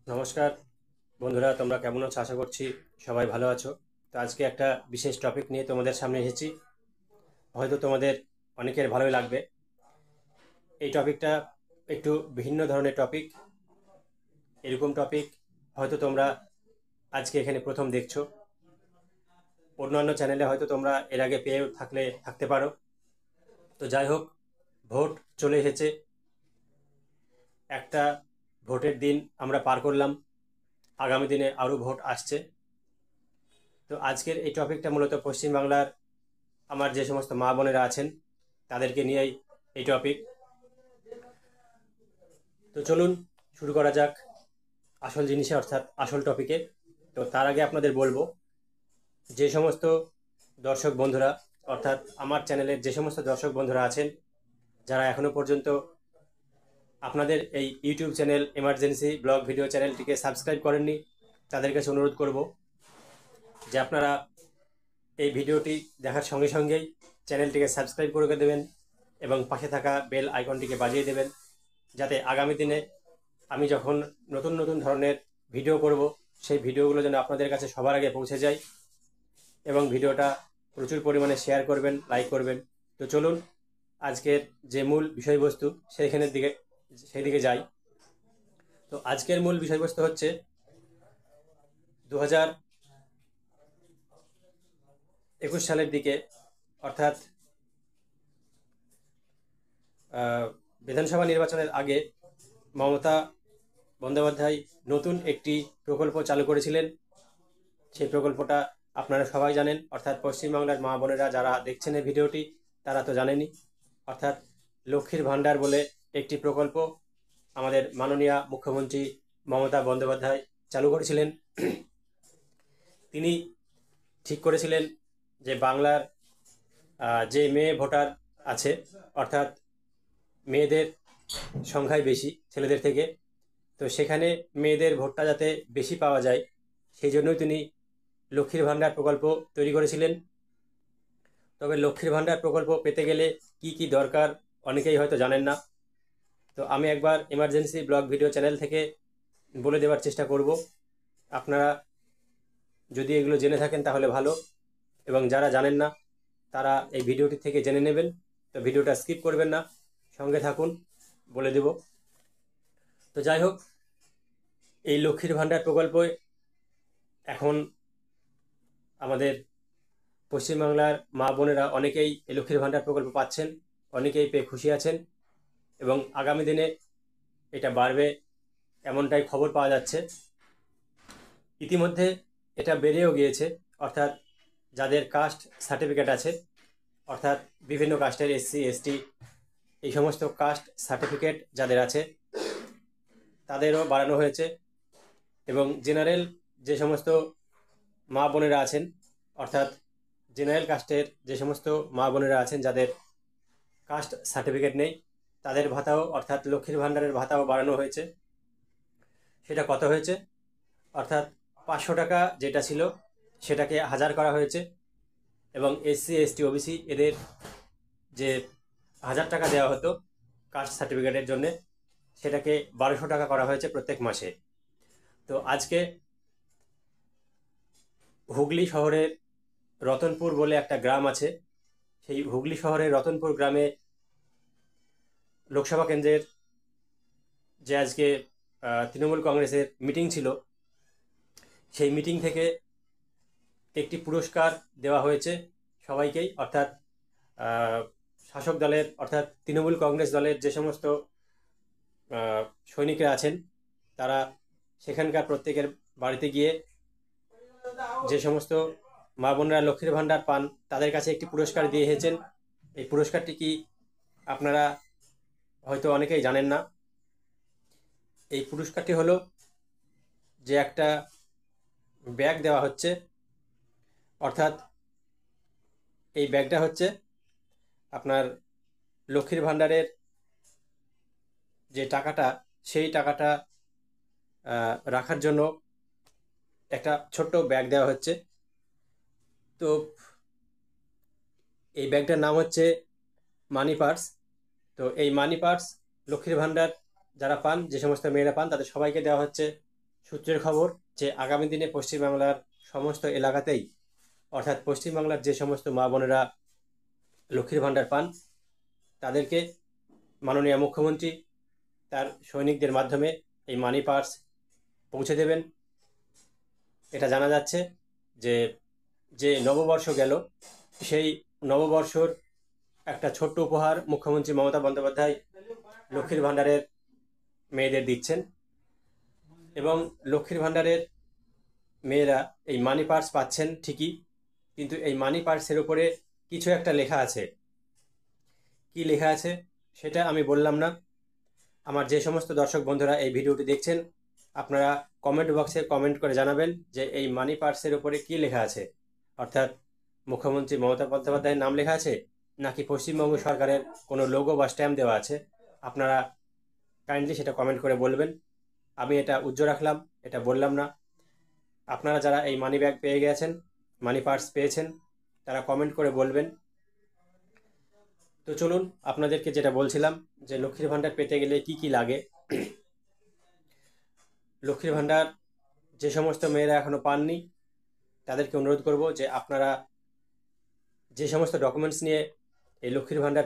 নমস্কার বন্ধুরা, তোমরা কেমন আছো? আশা করছি সবাই ভালো আছো। তো আজকে একটা বিশেষ টপিক নিয়ে তোমাদের সামনে এসেছি। হয়তো তোমাদের অনেকের ভালোই লাগবে। এই টপিকটা একটু ভিন্ন ধরনের টপিক। এরকম টপিক হয়তো তোমরা আজকে এখানে প্রথম দেখছো। অন্যান্য চ্যানেলে হয়তো তোমরা এর আগে পেয়ে থাকতে পারো। তো যাই হোক, ভোট চলে এসেছে। একটা ভোটের দিন আমরা পার করলাম, আগামী দিনে আরও ভোট আসছে। তো আজকের এই টপিকটা মূলত পশ্চিমবাংলার আমার যে সমস্ত মা বোনেরা আছেন তাদেরকে নিয়েই এই টপিক। তো চলুন শুরু করা যাক আসল জিনিসে, অর্থাৎ আসল টপিকে। তো তার আগে আপনাদের বলবো, যে সমস্ত দর্শক বন্ধুরা, অর্থাৎ আমার চ্যানেলের যে সমস্ত দর্শক বন্ধুরা আছেন যারা এখনো পর্যন্ত আপনাদের এই YouTube channel emergency blog video চ্যানেলটিকে সাবস্ক্রাইব করেননি, তাদের কাছে অনুরোধ করব যে আপনারা এই ভিডিওটি দেখার সঙ্গে সঙ্গেই চ্যানেলটিকে সাবস্ক্রাইব করে দেবেন এবং পাশে থাকা বেল আইকনটিকে বাজিয়ে দেবেন, যাতে আগামী দিনে আমি যখন নতুন নতুন ধরনের ভিডিও করব সেই ভিডিওগুলো যেন আপনাদের কাছে সবার আগে পৌঁছে যায়। এবং ভিডিওটা প্রচুর পরিমাণে শেয়ার করবেন, লাইক করবেন। তো চলুন আজকের যে মূল বিষয়বস্তু সেই দিকে যাই। তো আজকের মূল বিষয়বস্তু হচ্ছে 2021 সালের দিকে, অর্থাৎ বিধানসভা নির্বাচনের আগে মমতা বন্দ্যোপাধ্যায় নতুন একটি প্রকল্প চালু করেছিলেন। সেই প্রকল্পটা আপনারা সবাই জানেন, অর্থাৎ পশ্চিমবাংলার মা বোনেরা যারা দেখছেন এই ভিডিওটি তারা তো জানেনই। অর্থাৎ লক্ষ্মীর ভাণ্ডার বলে একটি প্রকল্প আমাদের মাননীয় মুখ্যমন্ত্রী মমতা বন্দ্যোপাধ্যায় চালু করেছিলেন। তিনি ঠিক করেছিলেন যে বাংলার যে মেয়ে ভোটার আছে, অর্থাৎ মেয়েদের সংখ্যাই বেশি ছেলেদের থেকে, তো সেখানে মেয়েদের ভোটটা যাতে বেশি পাওয়া যায় সেই জন্যই তিনি লক্ষ্মীর ভাণ্ডার প্রকল্প তৈরি করেছিলেন। তবে লক্ষ্মীর ভাণ্ডার প্রকল্প পেতে গেলে কি কি দরকার অনেকেই হয়তো জানেন না। তো আমি একবার এমার্জেন্সি ব্লগ ভিডিও চ্যানেল থেকে বলে দেওয়ার চেষ্টা করব। আপনারা যদি এগুলো জেনে থাকেন তাহলে ভালো, এবং যারা জানেন না তারা এই ভিডিওটি থেকে জেনে নেবেন। তো ভিডিওটা স্কিপ করবেন না, সঙ্গে থাকুন, বলে দেব। তো যাই হোক, এই লক্ষ্মীর ভাণ্ডার প্রকল্পে এখন আমাদের পশ্চিমবাংলার মা বোনেরা অনেকেই এই লক্ষ্মীর ভাণ্ডার প্রকল্প পাচ্ছেন, অনেকেই পেয়ে খুশি আছেন, এবং আগামী দিনে এটা বাড়বে এমনটাই খবর পাওয়া যাচ্ছে। ইতিমধ্যে এটা বেড়েও গিয়েছে, অর্থাৎ যাদের কাস্ট সার্টিফিকেট আছে, অর্থাৎ বিভিন্ন কাস্টের এসসি এসটি এই সমস্ত কাস্ট সার্টিফিকেট যাদের আছে তাদেরও বাড়ানো হয়েছে। এবং জেনারেল যে সমস্ত মা বোনেরা আছেন, অর্থাৎ জেনারেল কাস্টের যে সমস্ত মা বোনেরা আছেন যাদের কাস্ট সার্টিফিকেট নেই, তাদের ভাতাও, অর্থাৎ লক্ষ্মীর ভাণ্ডারের ভাতাও বাড়ানো হয়েছে। সেটা কত হয়েছে? অর্থাৎ 500 টাকা যেটা ছিল সেটাকে 1000 করা হয়েছে, এবং এসসি এসটি ওবিসি এদের যে 1000 টাকা দেওয়া হতো কাস্ট সার্টিফিকেটের জন্যে, সেটাকে 1200 টাকা করা হয়েছে প্রত্যেক মাসে। তো আজকে হুগলি শহরের রতনপুর বলে একটা গ্রাম আছে, সেই হুগলি শহরের রতনপুর গ্রামে লোকসভা কেন্দ্রের যে আজকে তৃণমূল কংগ্রেসের মিটিং ছিল, সেই মিটিং থেকে একটি পুরস্কার দেওয়া হয়েছে সবাইকেই, অর্থাৎ শাসক দলের, অর্থাৎ তৃণমূল কংগ্রেস দলের যে সমস্ত সৈনিকরা আছেন তারা সেখানকার প্রত্যেকের বাড়িতে গিয়ে যে সমস্ত মা বোনরা লক্ষ্মীর ভাণ্ডার পান তাদের কাছে একটি পুরস্কার দিয়ে এসেছেন। এই পুরস্কারটি কি আপনারা হয়তো অনেকেই জানেন না। এই পুরস্কারটি হলো যে একটা ব্যাগ দেওয়া হচ্ছে, অর্থাৎ এই ব্যাগটা হচ্ছে আপনার লক্ষ্মীর ভাণ্ডারের যে টাকাটা, সেই টাকাটা রাখার জন্য একটা ছোট্ট ব্যাগ দেওয়া হচ্ছে। তো এই ব্যাগটার নাম হচ্ছে মানি পার্স। তো এই মানি পার্স লক্ষ্মীর ভাণ্ডার যারা পান, যে সমস্ত মেয়েরা পান, তাদের সবাইকে দেওয়া হচ্ছে সূত্রের খবর যে আগামী দিনে পশ্চিমবাংলার সমস্ত এলাকাতেই, অর্থাৎ পশ্চিমবাংলার যে সমস্ত মা বোনেরা লক্ষ্মীর ভাণ্ডার পান, তাদেরকে মাননীয় মুখ্যমন্ত্রী তার সৈনিকদের মাধ্যমে এই মানি পার্স পৌঁছে দেবেন। এটা জানা যাচ্ছে যে যে নববর্ষ গেল, সেই নববর্ষর একটা ছোট্ট উপহার মুখ্যমন্ত্রী মমতা বন্দ্যোপাধ্যায় লক্ষ্মীর ভাণ্ডারের মেয়েদের দিচ্ছেন। এবং লক্ষ্মীর ভাণ্ডারের মেয়েরা এই মানি পার্স পাচ্ছেন ঠিকই, কিন্তু এই মানি পার্সের উপরে কিছু একটা লেখা আছে। কি লেখা আছে সেটা আমি বললাম না। আমার যে সমস্ত দর্শক বন্ধুরা এই ভিডিওটি দেখছেন, আপনারা কমেন্ট বক্সে কমেন্ট করে জানাবেন যে এই মানি পার্সের উপরে কি লেখা আছে, অর্থাৎ মুখ্যমন্ত্রী মমতা বন্দ্যোপাধ্যায়ের নাম লেখা আছে নাকি পশ্চিমবঙ্গ সরকারের কোনো লোগো বা স্ট্যাম্প দেওয়া আছে। আপনারা কাইন্ডলি সেটা কমেন্ট করে বলবেন। আমি এটা উজ্জ্বল রাখলাম, এটা বললাম না। আপনারা যারা এই মানি ব্যাগ পেয়ে গেছেন, মানি পার্স পেয়েছেন, তারা কমেন্ট করে বলবেন। তো চলুন, আপনাদেরকে যেটা বলছিলাম যে লক্ষ্মীর ভাণ্ডার পেতে গেলে কি কি লাগে। লক্ষ্মীর ভাণ্ডার যে সমস্ত মেয়েরা এখনো পাননি, তাদেরকে অনুরোধ করব যে আপনারা যে সমস্ত ডকুমেন্টস নিয়ে এই লক্ষ্মীর ভাণ্ডার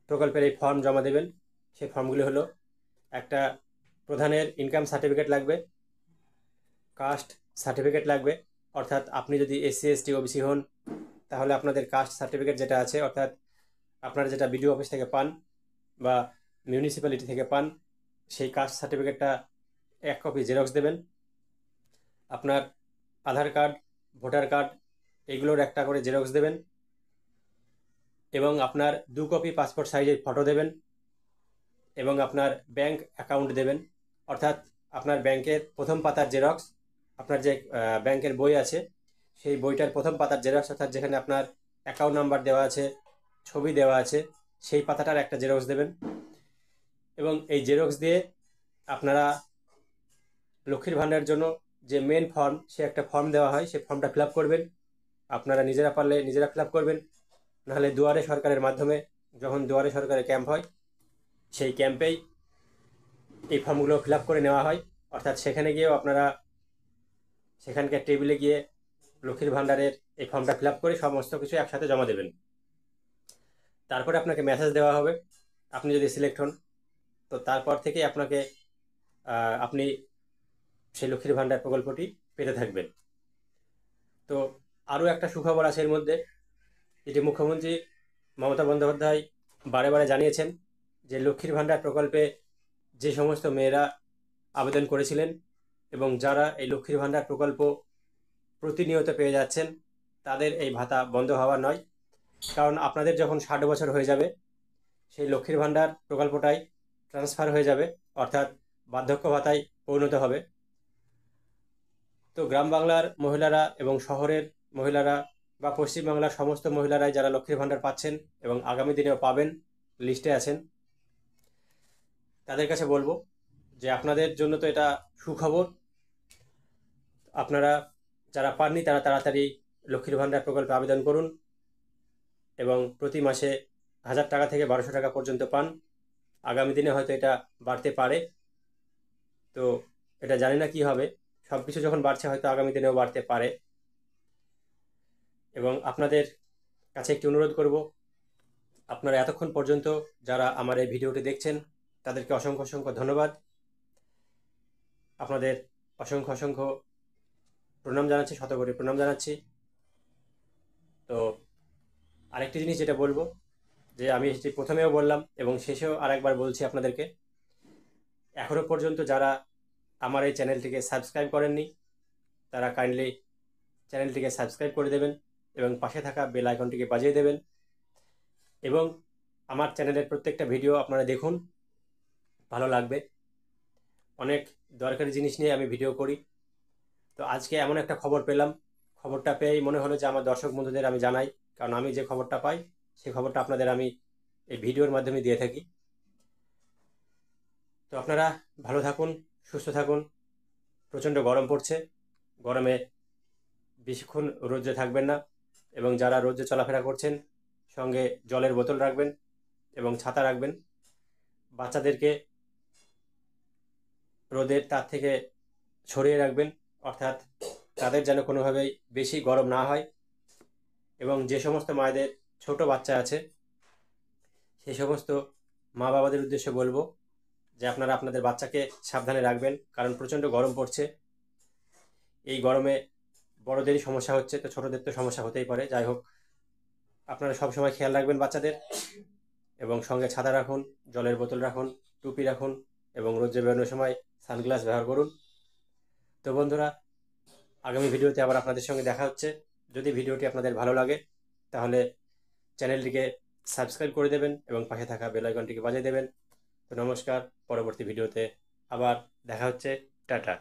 প্রকল্পের এই ফর্ম জমা দেবেন, সেই ফর্মগুলি হলো: একটা প্রধানের ইনকাম সার্টিফিকেট লাগবে, কাস্ট সার্টিফিকেট লাগবে, অর্থাৎ আপনি যদি SC ST OBC হন তাহলে আপনাদের কাস্ট সার্টিফিকেট যেটা আছে, অর্থাৎ আপনারা যেটা বিডিও অফিস থেকে পান বা মিউনিসিপ্যালিটি থেকে পান, সেই কাস্ট সার্টিফিকেটটা 1 কপি জেরক্স দেবেন। আপনার আধার কার্ড, ভোটার কার্ড, এগুলোর একটা করে জেরক্স দেবেন। এবং আপনার 2 কপি পাসপোর্ট সাইজের ফটো দেবেন। এবং আপনার ব্যাংক অ্যাকাউন্ট দেবেন, অর্থাৎ আপনার ব্যাংকের প্রথম পাতার জেরক্স, আপনার যে ব্যাংকের বই আছে সেই বইটার প্রথম পাতার জেরক্স, অর্থাৎ যেখানে আপনার অ্যাকাউন্ট নাম্বার দেওয়া আছে, ছবি দেওয়া আছে, সেই পাতাটার একটা জেরক্স দেবেন। এবং এই জেরক্স দিয়ে আপনারা লক্ষ্মীর ভাণ্ডারের জন্য যে মেন ফর্ম, সে একটা ফর্ম দেওয়া হয়, সেই ফর্মটা ফিল আপ করবেন। আপনারা নিজেরা পারলে নিজেরা ফিল আপ করবেন, নাহলে দুয়ারে সরকারের মাধ্যমে, যখন দুয়ারে সরকারের ক্যাম্প হয়, সেই ক্যাম্পেই এই ফর্মগুলো ফিল আপ করে নেওয়া হয়। অর্থাৎ সেখানে গিয়েও আপনারা সেখানকার টেবিলে গিয়ে লক্ষ্মীর ভাণ্ডারের এই ফর্মটা ফিল আপ করে সমস্ত কিছু একসাথে জমা দেবেন। তারপরে আপনাকে মেসেজ দেওয়া হবে, আপনি যদি সিলেক্ট হন তো তারপর থেকে আপনি সেই লক্ষ্মীর ভাণ্ডার প্রকল্পটি পেতে থাকবেন। তো আরও একটা সুখবর আছে এর মধ্যে, যেটি মুখ্যমন্ত্রী মমতা বন্দ্যোপাধ্যায় বারে বারে জানিয়েছেন যে লক্ষ্মীর ভাণ্ডার প্রকল্পে যে সমস্ত মেয়েরা আবেদন করেছিলেন এবং যারা এই লক্ষ্মীর ভাণ্ডার প্রকল্প প্রতিনিয়ত পেয়ে যাচ্ছেন, তাদের এই ভাতা বন্ধ হওয়া নয়। কারণ আপনাদের যখন 60 বছর হয়ে যাবে, সেই লক্ষ্মীর ভাণ্ডার প্রকল্পটাই ট্রান্সফার হয়ে যাবে, অর্থাৎ বার্ধক্য ভাতায় পরিণত হবে। তো গ্রাম বাংলার মহিলারা এবং শহরের মহিলারা বা পশ্চিমবাংলার সমস্ত মহিলারাই যারা লক্ষ্মীর ভাণ্ডার পাচ্ছেন এবং আগামী দিনেও পাবেন, লিস্টে আছেন, তাদের কাছে বলবো যে আপনাদের জন্য তো এটা সুখবর। আপনারা যারা পাননি তারা তাড়াতাড়ি লক্ষ্মীর ভাণ্ডার প্রকল্পে আবেদন করুন এবং প্রতি মাসে 1000 টাকা থেকে 1200 টাকা পর্যন্ত পান। আগামী দিনে হয়তো এটা বাড়তে পারে, তো এটা জানি না কি হবে। সব কিছু যখন বাড়ছে, হয়তো আগামী দিনেও বাড়তে পারে। এবং আপনাদের কাছে একটি অনুরোধ করব, আপনারা এতক্ষণ পর্যন্ত যারা আমার এই ভিডিওটি দেখছেন, তাদেরকে অসংখ্য অসংখ্য ধন্যবাদ। আপনাদের অসংখ্য অসংখ্য প্রণাম জানাচ্ছি, শতকোটি প্রণাম জানাচ্ছি। তো আরেকটি জিনিস যেটা বলবো, যে আমি যেটি প্রথমেও বললাম এবং শেষেও আরেকবার বলছি আপনাদেরকে, এখনো পর্যন্ত যারা আমার এই চ্যানেলটিকে সাবস্ক্রাইব করেননি, তারা কাইন্ডলি চ্যানেলটিকে সাবস্ক্রাইব করে দেবেন এবং পাশে থাকা বেল আইকনটিকে বাজিয়ে দেবেন। এবং আমার চ্যানেলের প্রত্যেকটা ভিডিও আপনারা দেখুন, ভালো লাগবে। অনেক দরকারি জিনিস নিয়ে আমি ভিডিও করি। তো আজকে এমন একটা খবর পেলাম, খবরটা পেয়েই মনে হলো যে আমার দর্শক বন্ধুদের আমি জানাই, কারণ আমি যে খবরটা পাই সেই খবরটা আপনাদের আমি এই ভিডিওর মাধ্যমে দিয়ে থাকি। তো আপনারা ভালো থাকুন, সুস্থ থাকুন। প্রচণ্ড গরম পড়ছে, গরমে বেশিক্ষণ রোদ্রে থাকবেন না, এবং যারা রোদ্রে চলাফেরা করছেন সঙ্গে জলের বোতল রাখবেন এবং ছাতা রাখবেন। বাচ্চাদেরকে রোদের তার থেকে ছড়িয়ে রাখবেন, অর্থাৎ তাদের যেন কোনোভাবেই বেশি গরম না হয়। এবং যে সমস্ত মায়েদের ছোট বাচ্চা আছে সেই সমস্ত মা বাবাদের উদ্দেশ্যে বলবো যে আপনারা আপনাদের বাচ্চাকে সাবধানে রাখবেন, কারণ প্রচণ্ড গরম পড়ছে। এই গরমে বড়দেরই সমস্যা হচ্ছে, তো ছোটদের তো সমস্যা হতেই পারে। যাই হোক, আপনারা সবসময় খেয়াল রাখবেন বাচ্চাদের, এবং সঙ্গে ছাতা রাখুন, জলের বোতল রাখুন, টুপি রাখুন, এবং রোদে বেরোনোর সময় সানগ্লাস ব্যবহার করুন। তো বন্ধুরা, আগামী ভিডিওতে আবার আপনাদের সঙ্গে দেখা হচ্ছে। যদি ভিডিওটি আপনাদের ভালো লাগে তাহলে চ্যানেলটিকে সাবস্ক্রাইব করে দেবেন এবং পাশে থাকা বেল আইকনটিকে বাজিয়ে দেবেন। তো নমস্কার, পরবর্তী ভিডিওতে আবার দেখা হচ্ছে। টাটা।